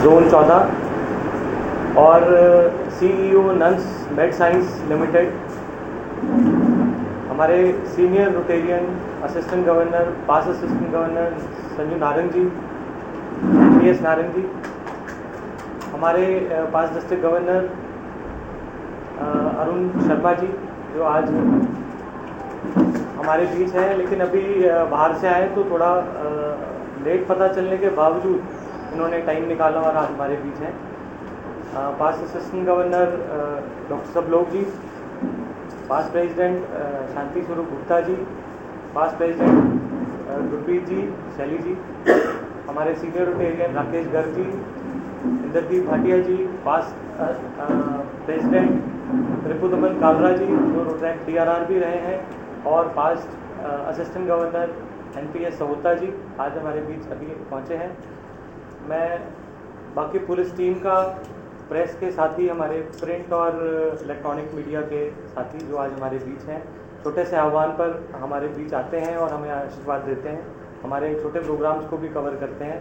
Zone 14 और CEO nun's made science limited, हमारे senior Rotarian assistant governor, पास assistant governor Sanju Narang जी, PS Narang जी, हमारे पास district governor Arun Sharma जी जो आज हमारे बीच हैं, लेकिन अभी बाहर से आए तो थोड़ा लेट पता चलने के बावजूद इन्होंने टाइम निकाला और आज हमारे बीच हैं। Past assistant governor doctor Sablok ji, past president Shanti Swaroop Gupta ji, past president Gurpreet ji, Shaili ji, हमारे senior Rotarian Rakesh Garg ji, Inderdeep Bhatia ji, past president Ripudaman Kalra ji जो रोटरैक्ट DRR भी रहे हैं, और past assistant governor NPS Sahota ji आज हमारे बीच अभी पहुंचे हैं। मैं बाकी पुलिस टीम का, प्रेस के साथी, हमारे प्रिंट और इलेक्ट्रॉनिक मीडिया के साथी जो आज हमारे बीच हैं, छोटे से आह्वान पर हमारे बीच आते हैं और हमें आशीर्वाद देते हैं, हमारे छोटे प्रोग्राम्स को भी कवर करते हैं।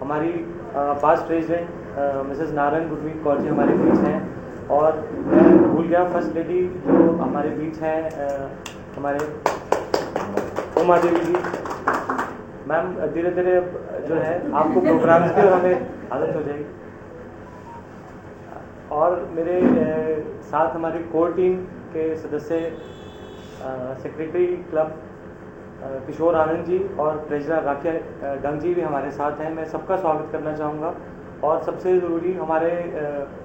हमारी past president missus Narayan Gurmeet Kaur ji हमारे बीच हैं, और मैं भूल गया फर्स्ट लेडी जो हमारे बीच हैं हमारे उमा देवी जी। मैम धीरे धीरे जो है आपको प्रोग्राम्स की और हमें आदत हो जाएगी। और मेरे साथ हमारी कोर टीम के सदस्य सेक्रेटरी क्लब किशोर आनंद जी और ट्रेजरर राकेश गंग जी भी हमारे साथ हैं। मैं सबका स्वागत करना चाहूँगा, और सबसे ज़रूरी हमारे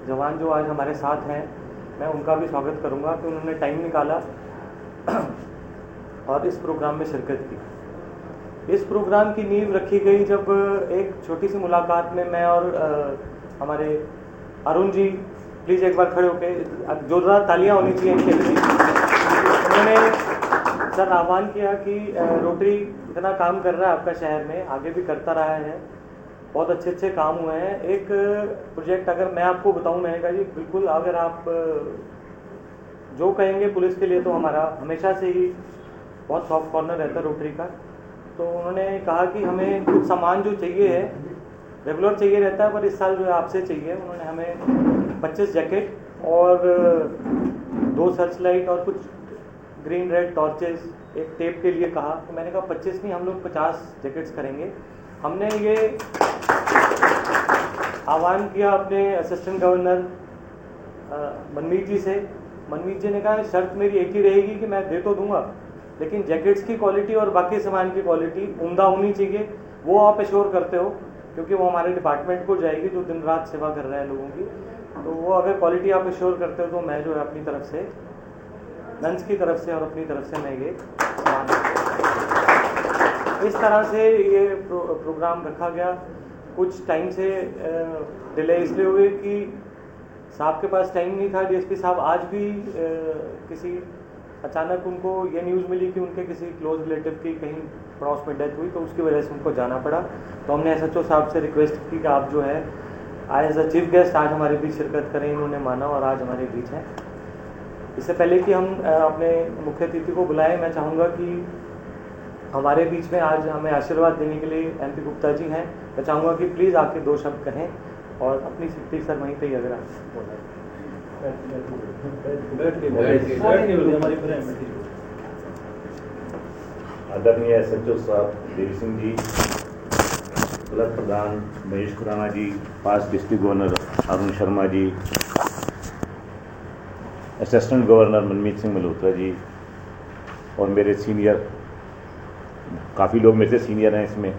जवान जो आज हमारे साथ हैं, मैं उनका भी स्वागत करूँगा कि उन्होंने टाइम निकाला और इस प्रोग्राम में शिरकत की। इस प्रोग्राम की नींव रखी गई जब एक छोटी सी मुलाकात में मैं और हमारे अरुण जी, प्लीज़ एक बार खड़े होकर जोरदार तालियां होनी चाहिए इनके लिए। उन्होंने सर आह्वान किया कि रोटरी इतना काम कर रहा है आपका शहर में, आगे भी करता रहा है, बहुत अच्छे अच्छे काम हुए हैं। एक प्रोजेक्ट अगर मैं आपको बताऊं, मैंने कहा जी बिल्कुल, अगर आप जो कहेंगे पुलिस के लिए तो हमारा हमेशा से ही बहुत सॉफ्ट कॉर्नर रहता है रोटरी का। तो उन्होंने कहा कि हमें कुछ सामान जो चाहिए है, रेगुलर चाहिए रहता है, पर इस साल जो है आपसे चाहिए। उन्होंने हमें 25 जैकेट और 2 सर्च लाइट और कुछ ग्रीन रेड टॉर्चेस एक टेप के लिए कहा। तो मैंने कहा 25 नहीं, हम लोग 50 जैकेट्स करेंगे। हमने ये आह्वान किया अपने असिस्टेंट गवर्नर मनमीत जी से। मनमीत जी ने कहा शर्त मेरी एक ही रहेगी कि मैं दे तो दूंगा, लेकिन जैकेट्स की क्वालिटी और बाकी सामान की क्वालिटी उम्दा होनी चाहिए, वो आप एश्योर करते हो, क्योंकि वो हमारे डिपार्टमेंट को जाएगी जो दिन रात सेवा कर रहे हैं लोगों की। तो वो अगर क्वालिटी आप एश्योर करते हो तो मैं जो है अपनी तरफ से, नंस की तरफ से और अपनी तरफ से मैं ये इस तरह से ये प्रोग्राम रखा गया। कुछ टाइम से डिले इसलिए हुए कि साहब के पास टाइम नहीं था। DSP साहब आज भी किसी अचानक उनको ये न्यूज़ मिली कि उनके किसी क्लोज रिलेटिव की कहीं पड़ोस में डेथ हुई, तो उसकी वजह से उनको जाना पड़ा। तो हमने SHO साहब से रिक्वेस्ट की कि आप जो है एज अ चीफ गेस्ट आज हमारे बीच शिरकत करें। इन्होंने माना और आज हमारे बीच हैं। इससे पहले कि हम अपने मुख्य अतिथि को बुलाएं, मैं चाहूँगा कि हमारे बीच में आज हमें आशीर्वाद देने के लिए MP गुप्ता जी हैं। मैं चाहूँगा कि प्लीज़ आके 2 शब्द कहें और अपनी सीट सर वहीं पे ही अगर आप आदरणीय SHO साहब देवी सिंह जी, क्लब प्रधान महेश खुराना जी, पास डिस्ट्रिक्ट गवर्नर अरुण शर्मा जी, असिस्टेंट गवर्नर मनमीत सिंह मल्होत्रा जी, और मेरे सीनियर, काफ़ी लोग मेरे से सीनियर हैं इसमें,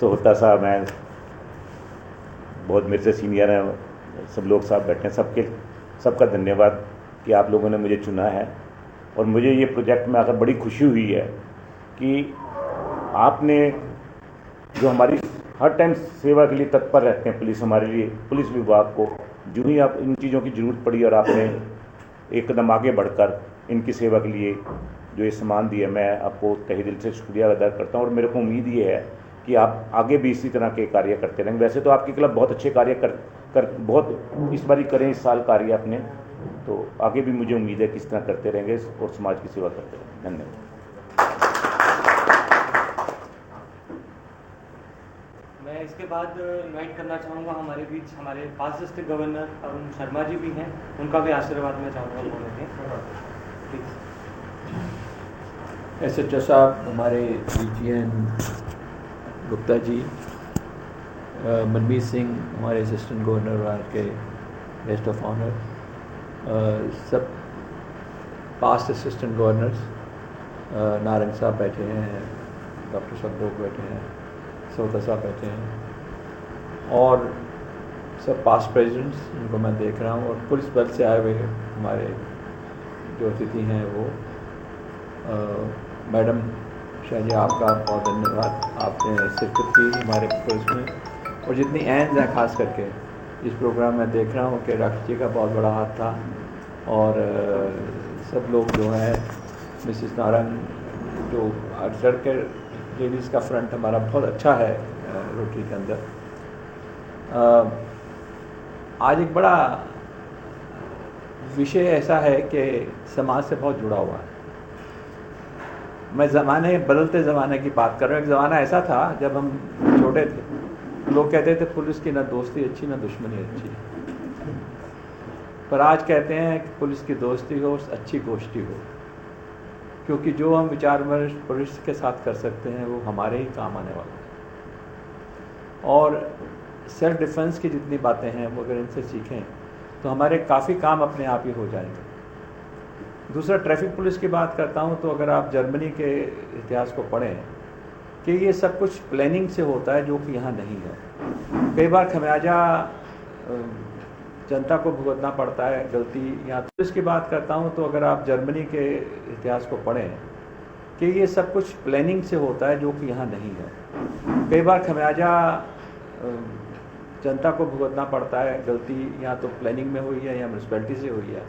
सहोता साहब हैं, बहुत मेरे से सीनियर हैं, सब लोग साहब बैठे हैं, सबका धन्यवाद कि आप लोगों ने मुझे चुना है। और मुझे ये प्रोजेक्ट में आकर बड़ी खुशी हुई है कि आपने जो हमारी हर टाइम सेवा के लिए तत्पर रहते हैं, पुलिस हमारे लिए, पुलिस विभाग को जो ही आप इन चीज़ों की ज़रूरत पड़ी और आपने एक कदम आगे बढ़कर इनकी सेवा के लिए जो ये सामान दिया, मैं आपको तहे दिल से शुक्रिया अदा करता हूँ। और मेरे को उम्मीद ये है कि आप आगे भी इसी तरह के कार्य करते रहेंगे। वैसे तो आपकी क्लब बहुत अच्छे कार्य कर बहुत इस बार ही करें, इस साल कार्य आपने, तो आगे भी मुझे उम्मीद है कि इस तरह करते रहेंगे और समाज की सेवा करते रहेंगे। धन्यवाद। मैं इसके बाद इनवाइट करना चाहूँगा हमारे बीच हमारे past district governor Arun Sharma ji भी हैं, उनका भी आशीर्वाद मैं चाहूँगा बोलने के प्लीज़। SHO साहब, हमारे DGN गुप्ता जी, मनमीत सिंह हमारे असिस्टेंट गवर्नर के गेस्ट ऑफ ऑनर, सब पास्ट असिस्टेंट गवर्नर्स, नारंग साहब बैठे हैं, डॉक्टर सब लोग बैठे हैं, सोता साहब बैठे हैं, और सब पास्ट प्रेसिडेंट्स जिनको मैं देख रहा हूँ, और पुलिस बल से आए हुए हमारे जो अतिथि हैं वो मैडम शाह जी, आपका बहुत धन्यवाद, आपने शिरकत की हमारे पुलिस में, और जितनी एंड है खास करके इस प्रोग्राम में देख रहा हूँ कि डॉक्टर जी का बहुत बड़ा हाथ था, और सब लोग जो है मिसिस नारंग जो अक्सर के लेडीज़ का फ्रंट हमारा बहुत अच्छा है रोटरी के अंदर। आज एक बड़ा विषय ऐसा है कि समाज से बहुत जुड़ा हुआ है। मैं बदलते ज़माने की बात कर रहा हूँ। एक ज़माना ऐसा था जब हम छोटे थे, लोग कहते थे पुलिस की ना दोस्ती अच्छी ना दुश्मनी अच्छी, पर आज कहते हैं कि पुलिस की दोस्ती हो, अच्छी गोष्ठी हो, क्योंकि जो हम विचार विमर्श पुलिस के साथ कर सकते हैं वो हमारे ही काम आने वाला है। और सेल्फ डिफेंस की जितनी बातें हैं वो अगर इनसे सीखें तो हमारे काफ़ी काम अपने आप ही हो जाएंगे। दूसरा, ट्रैफिक पुलिस की बात करता हूँ तो अगर आप जर्मनी के इतिहास को पढ़ें कि ये सब कुछ प्लानिंग से होता है, जो कि यहाँ नहीं है। कई बार खमियाजा जनता को भुगतना पड़ता है गलती। यहाँ पुलिस की बात करता हूँ तो अगर आप जर्मनी के इतिहास को पढ़ें कि ये सब कुछ प्लानिंग से होता है, जो कि यहाँ नहीं है। कई बार खमियाजा जनता को भुगतना पड़ता है गलती, या तो प्लानिंग में हुई है या म्यूनसिपैलिटी से हुई है,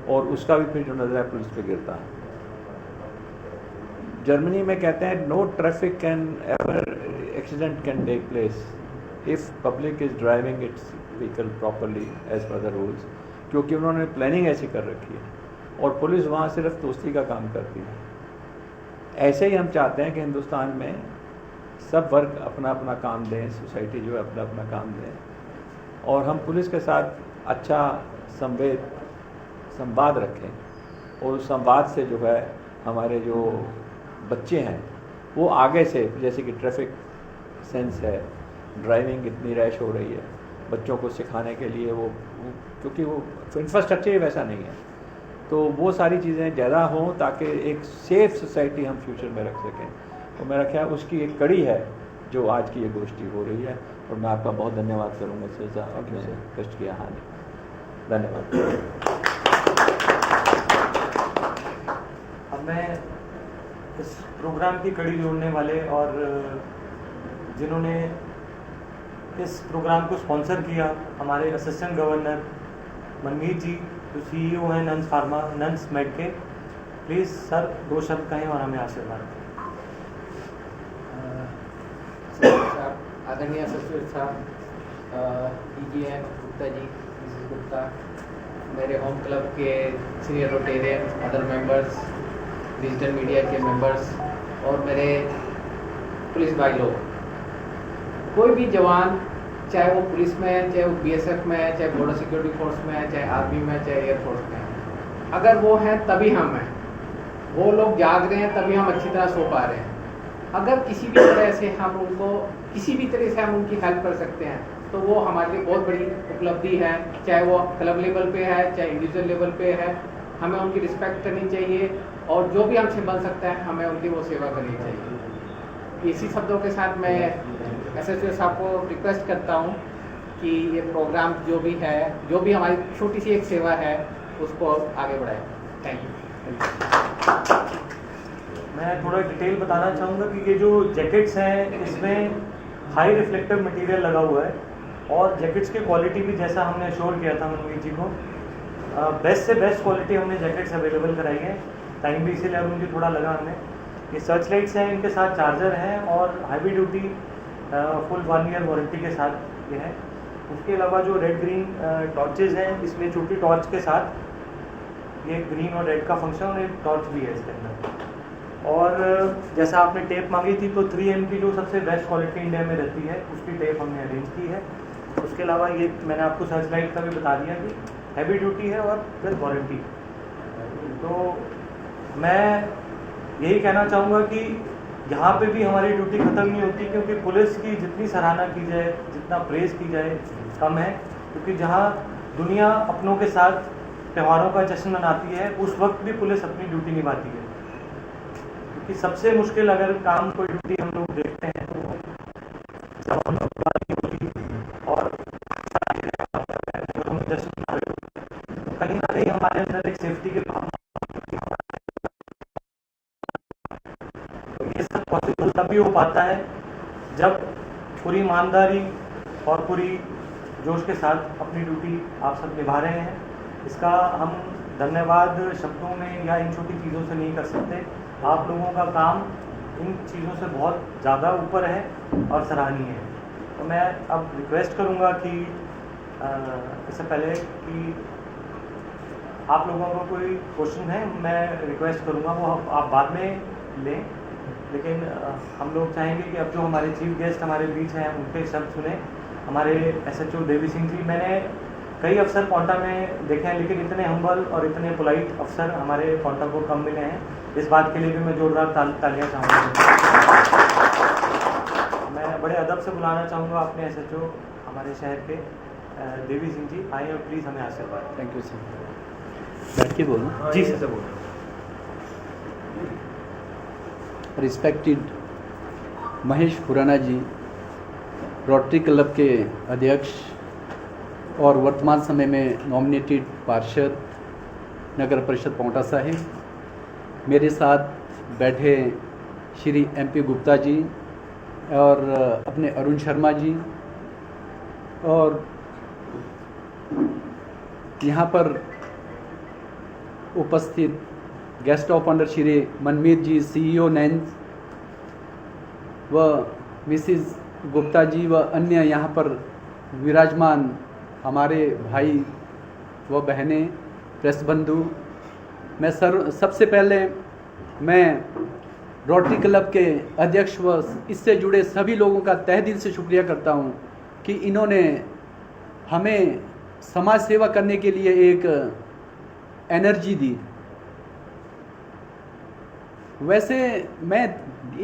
और उसका भी फिर जो नजर है पुलिस पे गिरता है। जर्मनी में कहते हैं no traffic can ever accident can take place if public is driving its vehicle properly as per the rules, क्योंकि उन्होंने प्लानिंग ऐसी कर रखी है, और पुलिस वहाँ सिर्फ दोस्ती का काम करती है। ऐसे ही हम चाहते हैं कि हिंदुस्तान में सब वर्ग अपना अपना काम दें, सोसाइटी जो है अपना अपना काम दें, और हम पुलिस के साथ अच्छा संवाद रखें, और उस संवाद से जो है हमारे जो बच्चे हैं वो आगे से, जैसे कि ट्रैफिक सेंस है, ड्राइविंग इतनी रैश हो रही है, बच्चों को सिखाने के लिए वो क्योंकि वो इंफ्रास्ट्रक्चर ही वैसा नहीं है, तो वो सारी चीज़ें ज़्यादा हों ताकि एक सेफ सोसाइटी हम फ्यूचर में रख सकें। तो मेरा ख्याल उसकी एक कड़ी है जो आज की ये गोष्ठी हो रही है, और मैं आपका बहुत धन्यवाद करूँगा सर, आपने कष्ट किया। हाँ, धन्यवाद। अब मैं इस प्रोग्राम की कड़ी जोड़ने वाले और जिन्होंने इस प्रोग्राम को स्पॉन्सर किया, हमारे असिस्टेंट गवर्नर मनमीत जी, जो CEO हैं नन्स मेड के, प्लीज़ सर 2 शब्द कहें और हमें आशीर्वाद दें। आदरणीय सचिव साहब, DGN गुप्ता जी, मिसेस गुप्ता, मेरे होम क्लब के senior Rotarian, other members, digital media के मेंबर्स, और मेरे पुलिस भाई लोग, कोई भी जवान, चाहे वो पुलिस में है, चाहे वो BSF में है, चाहे बॉर्डर सिक्योरिटी फोर्स में है, चाहे आर्मी में है, चाहे एयरफोर्स में है, अगर वो हैं तभी हम हैं। वो लोग जाग रहे हैं तभी हम अच्छी तरह सो पा रहे हैं। अगर किसी भी तरह से हम उनको किसी भी तरह से हम उनकी हेल्प कर सकते हैं तो वो हमारे लिए बहुत बड़ी उपलब्धि है, चाहे वो क्लब लेवल पे है, चाहे इंडिविजुअल लेवल पे है। हमें उनकी रिस्पेक्ट करनी चाहिए, और जो भी हमसे बन सकता है हमें उनकी वो सेवा करनी चाहिए। इसी शब्दों के साथ मैं SHO साहब को रिक्वेस्ट करता हूँ कि ये प्रोग्राम जो भी है, जो भी हमारी छोटी सी एक सेवा है, उसको आगे बढ़ाएं। Thank you. मैं थोड़ा डिटेल बताना चाहूँगा कि ये जो जैकेट्स हैं इसमें हाई रिफ्लेक्टिव मटेरियल लगा हुआ है, और जैकेट्स की क्वालिटी भी जैसा हमने अश्योर किया था मनमीत जी को, बेस्ट से बेस्ट क्वालिटी हमने जैकेट्स अवेलेबल कराई है। टाइम भी इसीलिए मुझे थोड़ा लगा हमें। ये सर्च लाइट्स हैं, इनके साथ चार्जर हैं, और heavy duty full 1 year warranty के साथ ये है। उसके अलावा जो रेड ग्रीन टॉर्चेज हैं, इसमें छोटी टॉर्च के साथ ये ग्रीन और रेड का फंक्शन, और एक टॉर्च भी है इसके अंदर। और जैसा आपने टेप मांगी थी तो 3M की जो सबसे बेस्ट क्वालिटी इंडिया में रहती है उसकी टेप हमने अरेंज की है। उसके अलावा ये मैंने आपको सर्च लाइट का भी बता दिया कि हैवी ड्यूटी है और विद वारंटी। तो मैं यही कहना चाहूँगा कि यहाँ पे भी हमारी ड्यूटी ख़त्म नहीं होती, क्योंकि पुलिस की जितनी सराहना की जाए, जितना प्रेज़ की जाए कम है। क्योंकि जहाँ दुनिया अपनों के साथ त्योहारों का जश्न मनाती है उस वक्त भी पुलिस अपनी ड्यूटी निभाती है। क्योंकि सबसे मुश्किल अगर काम कोई ड्यूटी हम लोग देखते हैं तो जब हम लोग और हम जश्न मना रहे हो, कहीं ना कहीं हमारे अंदर एक सेफ्टी के भावना, ये सब पॉसिबल तभी हो पाता है जब पूरी ईमानदारी और पूरी जोश के साथ अपनी ड्यूटी आप सब निभा रहे हैं। इसका हम धन्यवाद शब्दों में या इन छोटी चीज़ों से नहीं कर सकते। आप लोगों का काम इन चीज़ों से बहुत ज़्यादा ऊपर है और सराहनीय है। तो मैं अब रिक्वेस्ट करूँगा कि इससे पहले कि आप लोगों को कोई क्वेश्चन है, मैं रिक्वेस्ट करूँगा वो आप बाद में लें, लेकिन हम लोग चाहेंगे कि अब जो हमारे चीफ गेस्ट हमारे बीच हैं उनके शब्द सुने। हमारे SHO देवी सिंह जी, मैंने कई अफसर पौंटा में देखे हैं लेकिन इतने हम्बल और इतने पोलाइट अफसर हमारे पौंटा को कम मिले हैं। इस बात के लिए भी मैं जोरदार तालियां चाहूँगा। मैं बड़े अदब से बुलाना चाहूँगा अपने SHO हमारे शहर के देवी सिंह जी, आइए और प्लीज़ हमें आशीर्वाद। Thank you sir. बैठ के बोलो जी सर बोलो। रिस्पेक्टेड महेश खुराना जी, रोटरी क्लब के अध्यक्ष और वर्तमान समय में नॉमिनेटेड पार्षद नगर परिषद पौंटा साहिब, मेरे साथ बैठे श्री MP गुप्ता जी और अपने अरुण शर्मा जी, और यहाँ पर उपस्थित guest of honour Shri Manmeet ji, CEO नैन्स व मिसिज गुप्ता जी व अन्य यहाँ पर विराजमान हमारे भाई व बहनें, प्रेस बंधु, मैं सबसे पहले मैं रोटरी क्लब के अध्यक्ष व इससे जुड़े सभी लोगों का तहे दिल से शुक्रिया करता हूँ कि इन्होंने हमें समाज सेवा करने के लिए एक एनर्जी दी। वैसे मैं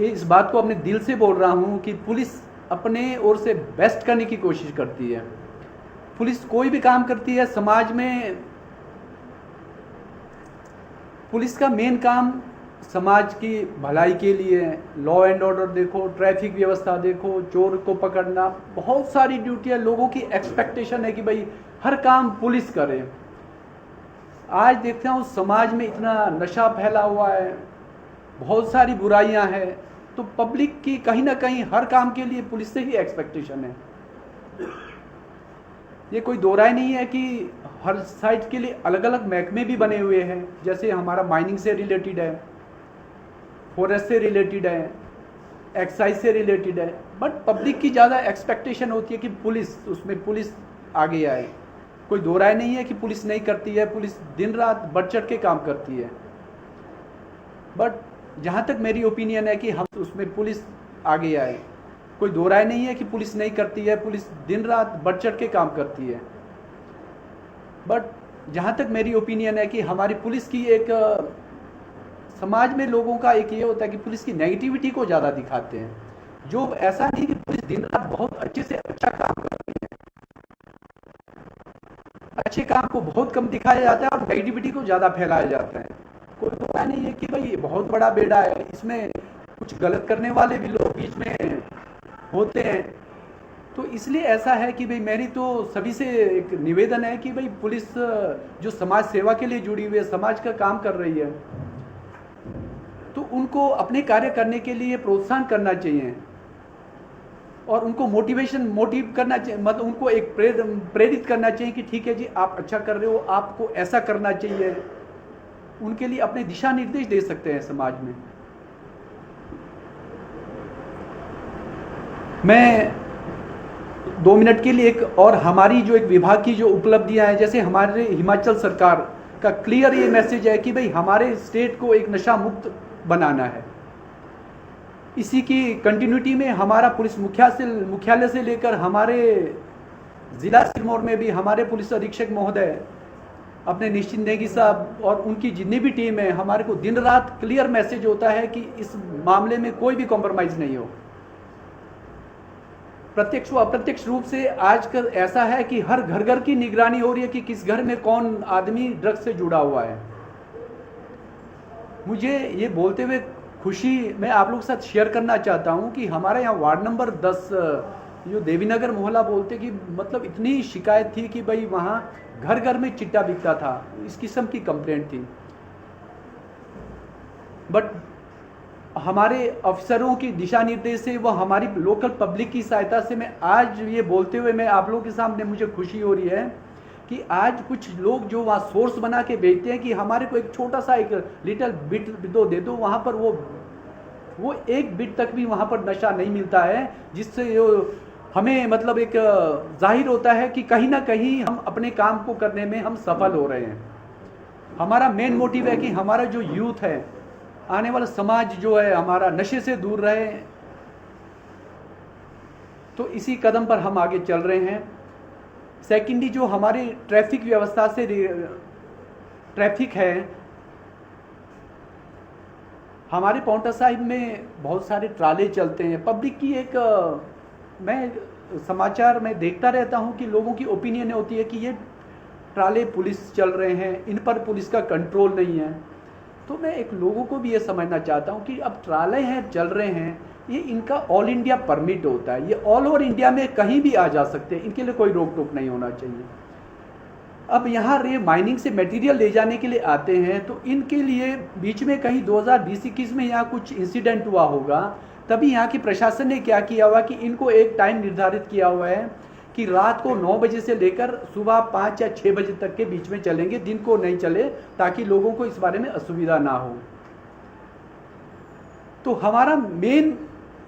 इस बात को अपने दिल से बोल रहा हूँ कि पुलिस अपने ओर से बेस्ट करने की कोशिश करती है। पुलिस कोई भी काम करती है समाज में, पुलिस का मेन काम समाज की भलाई के लिए, लॉ एंड ऑर्डर देखो, ट्रैफिक व्यवस्था देखो, चोर को पकड़ना, बहुत सारी ड्यूटियां, लोगों की एक्सपेक्टेशन है कि भाई हर काम पुलिस करे। आज देखते हूँ समाज में इतना नशा फैला हुआ है, बहुत सारी बुराइयां हैं, तो पब्लिक की कहीं ना कहीं हर काम के लिए पुलिस से ही एक्सपेक्टेशन है। ये कोई दो राय नहीं है कि हर साइड के लिए अलग अलग महकमे भी बने हुए हैं, जैसे हमारा माइनिंग से रिलेटेड है, फॉरेस्ट से रिलेटेड है, एक्साइज से रिलेटेड है, बट पब्लिक की ज़्यादा एक्सपेक्टेशन होती है कि उसमें पुलिस आगे आए। कोई दो राय नहीं है कि पुलिस नहीं करती है, पुलिस दिन रात बढ़ चढ़ के काम करती है, बट जहाँ तक मेरी ओपिनियन है कि हम उसमें पुलिस आगे आए। कोई दो राय नहीं है कि पुलिस नहीं करती है, पुलिस दिन रात बढ़ चढ़ के काम करती है, बट जहाँ तक मेरी ओपिनियन है कि हमारी पुलिस की एक समाज में लोगों का एक ये होता है कि पुलिस की नेगेटिविटी को ज़्यादा दिखाते हैं, जो ऐसा नहीं कि पुलिस दिन रात बहुत अच्छे से अच्छा काम करती है, अच्छे काम को बहुत कम दिखाया जाता है और नेगेटिविटी को ज़्यादा फैलाया जाता है। कोई दो राय नहीं है कि भाई ये बहुत बड़ा बेड़ा है, इसमें कुछ गलत करने वाले भी लोग बीच में होते हैं। तो इसलिए ऐसा है कि भाई मेरी तो सभी से एक निवेदन है कि भाई पुलिस जो समाज सेवा के लिए जुड़ी हुई है, समाज का काम कर रही है, तो उनको अपने कार्य करने के लिए प्रोत्साहन करना चाहिए और उनको मोटिव करना चाहिए, मतलब उनको एक प्रेरित करना चाहिए कि ठीक है जी आप अच्छा कर रहे हो, आपको ऐसा करना चाहिए। उनके लिए अपने दिशा निर्देश दे सकते हैं समाज में। मैं 2 मिनट के लिए एक और हमारी जो एक विभाग की जो उपलब्धियां हैं, जैसे हमारे हिमाचल सरकार का क्लियर ये मैसेज है कि भाई हमारे स्टेट को एक नशा मुक्त बनाना है। इसी की कंटिन्यूटी में हमारा पुलिस मुख्यालय से लेकर हमारे ज़िला सिरमौर में भी हमारे पुलिस अधीक्षक महोदय अपने निश्चित नेगी साहब और उनकी जितनी भी टीम है, हमारे को दिन रात क्लियर मैसेज होता है कि इस मामले में कोई भी कॉम्प्रोमाइज़ नहीं हो। प्रत्यक्ष व अप्रत्यक्ष रूप से आजकल ऐसा है कि हर घर घर की निगरानी हो रही है कि किस घर में कौन आदमी ड्रग्स से जुड़ा हुआ है। मुझे ये बोलते हुए खुशी मैं आप लोगों के साथ शेयर करना चाहता हूँ कि हमारे यहाँ वार्ड नंबर 10 जो देवीनगर मोहल्ला बोलते कि मतलब इतनी शिकायत थी कि भाई वहाँ घर घर में चिट्टा बिकता था, इस किस्म की कंप्लेंट थी। बट हमारे अफसरों की दिशा निर्देश से व हमारी लोकल पब्लिक की सहायता से मैं आज ये बोलते हुए मैं आप लोगों के सामने मुझे खुशी हो रही है कि आज कुछ लोग जो वहाँ सोर्स बना के बेचते हैं कि हमारे को एक छोटा सा एक लिटिल बिट दो दे दो, वहाँ पर वो एक बिट तक भी वहाँ पर नशा नहीं मिलता है, जिससे हमें मतलब एक जाहिर होता है कि कहीं ना कहीं हम अपने काम को करने में हम सफल हो रहे हैं। हमारा मेन मोटिव है कि हमारा जो यूथ है, आने वाला समाज जो है हमारा नशे से दूर रहे, तो इसी कदम पर हम आगे चल रहे हैं। सेकेंडली जो हमारी ट्रैफिक व्यवस्था से ट्रैफिक है, हमारे पाउंटा साहिब में बहुत सारे ट्राले चलते हैं। पब्लिक की एक मैं समाचार में देखता रहता हूं कि लोगों की ओपिनियन होती है कि ये ट्राले पुलिस चल रहे हैं, इन पर पुलिस का कंट्रोल नहीं है। तो मैं एक लोगों को भी ये समझना चाहता हूँ कि अब ट्राले हैं चल रहे हैं, ये इनका ऑल इंडिया परमिट होता है, ये ऑल ओवर इंडिया में कहीं भी आ जा सकते हैं, इनके लिए कोई रोक टोक नहीं होना चाहिए। अब यहाँ रे माइनिंग से मटेरियल ले जाने के लिए आते हैं, तो इनके लिए बीच में कहीं 2020-21 में यहाँ कुछ इंसिडेंट हुआ होगा, तभी यहाँ की प्रशासन ने क्या किया हुआ कि इनको एक टाइम निर्धारित किया हुआ है कि रात को 9 बजे से लेकर सुबह 5 या 6 बजे तक के बीच में चलेंगे, दिन को नहीं चले, ताकि लोगों को इस बारे में असुविधा ना हो। तो हमारा मेन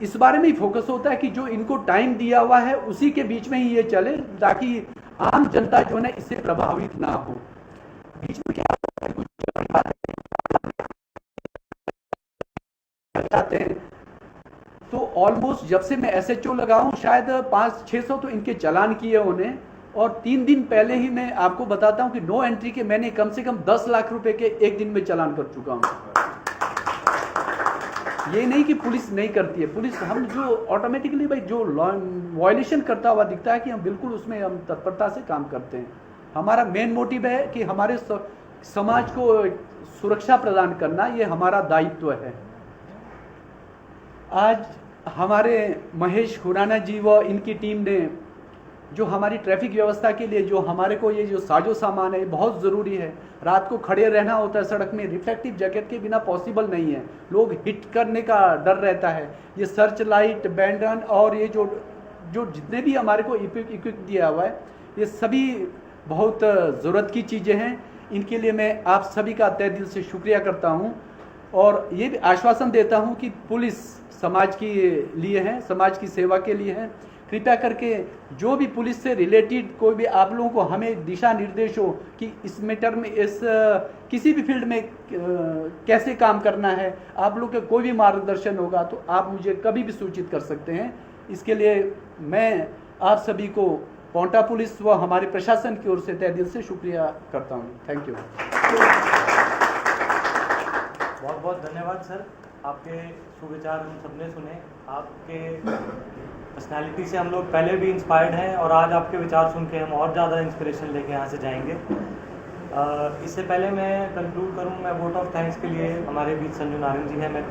इस बारे में ही फोकस होता है कि जो इनको टाइम दिया हुआ है उसी के बीच में ही ये चले, ताकि आम जनता जो है इससे प्रभावित ना हो। बीच में क्या होता है तो ऑलमोस्ट जब से मैं SHO लगा हूं शायद 500-600 तो इनके चालान किए उन्हें, और 3 दिन पहले ही मैं आपको बताता हूं कि नो एंट्री के मैंने कम से कम 10 लाख रुपए के एक दिन में चालान कर चुका हूं। ये नहीं कि पुलिस नहीं करती है, पुलिस हम जो ऑटोमेटिकली भाई जो लॉ वायलेशन करता हुआ दिखता है कि हम बिल्कुल उसमें हम तत्परता से काम करते हैं। हमारा मेन मोटिव है कि हमारे समाज को सुरक्षा प्रदान करना, ये हमारा दायित्व है। आज हमारे महेश खुराना जी व इनकी टीम ने जो हमारी ट्रैफिक व्यवस्था के लिए जो हमारे को ये जो साजो सामान है बहुत ज़रूरी है। रात को खड़े रहना होता है सड़क में, रिफ्लेक्टिव जैकेट के बिना पॉसिबल नहीं है, लोग हिट करने का डर रहता है। ये सर्च लाइट, बैंडन और ये जो जितने भी हमारे को इक्विप दिया हुआ है, ये सभी बहुत ज़रूरत की चीज़ें हैं। इनके लिए मैं आप सभी का तहे दिल से शुक्रिया करता हूँ और ये भी आश्वासन देता हूँ कि पुलिस समाज के लिए है, समाज की सेवा के लिए है। कृपया करके जो भी पुलिस से रिलेटेड कोई भी आप लोगों को हमें दिशा निर्देश हो कि इस मैटर में इस किसी भी फील्ड में कैसे काम करना है, आप लोग का कोई भी मार्गदर्शन होगा तो आप मुझे कभी भी सूचित कर सकते हैं। इसके लिए मैं आप सभी को पाउंटा पुलिस व हमारे प्रशासन की ओर से तहे दिल से शुक्रिया करता हूँ। Thank you. बहुत बहुत धन्यवाद सर, आपके सुविचार हम सबने सुने। आपके पर्सनालिटी से हम लोग पहले भी इंस्पायर्ड हैं और आज आपके विचार सुन के हम और ज़्यादा इंस्पिरेशन लेके यहाँ से जाएंगे। इससे पहले मैं कंक्लूड करूँ, मैं वोट ऑफ थैंक्स के लिए हमारे बीच संजू नारायण जी हैं, मैं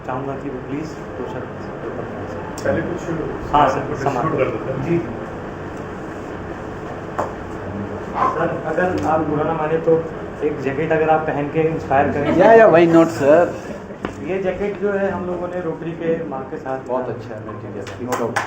चाहूँगा कि वो प्लीज़ दो शब्द पहले कुछ हाँ सर समाप्त जी। सर अगर आप बुरा ना माने तो एक जैकेट अगर आप पहन के इंस्पायर करें। या व्हाई नॉट सर। ये जैकेट जो है हम लोगों ने रोटरी के मार्क के साथ बहुत अच्छा है, नो डाउट।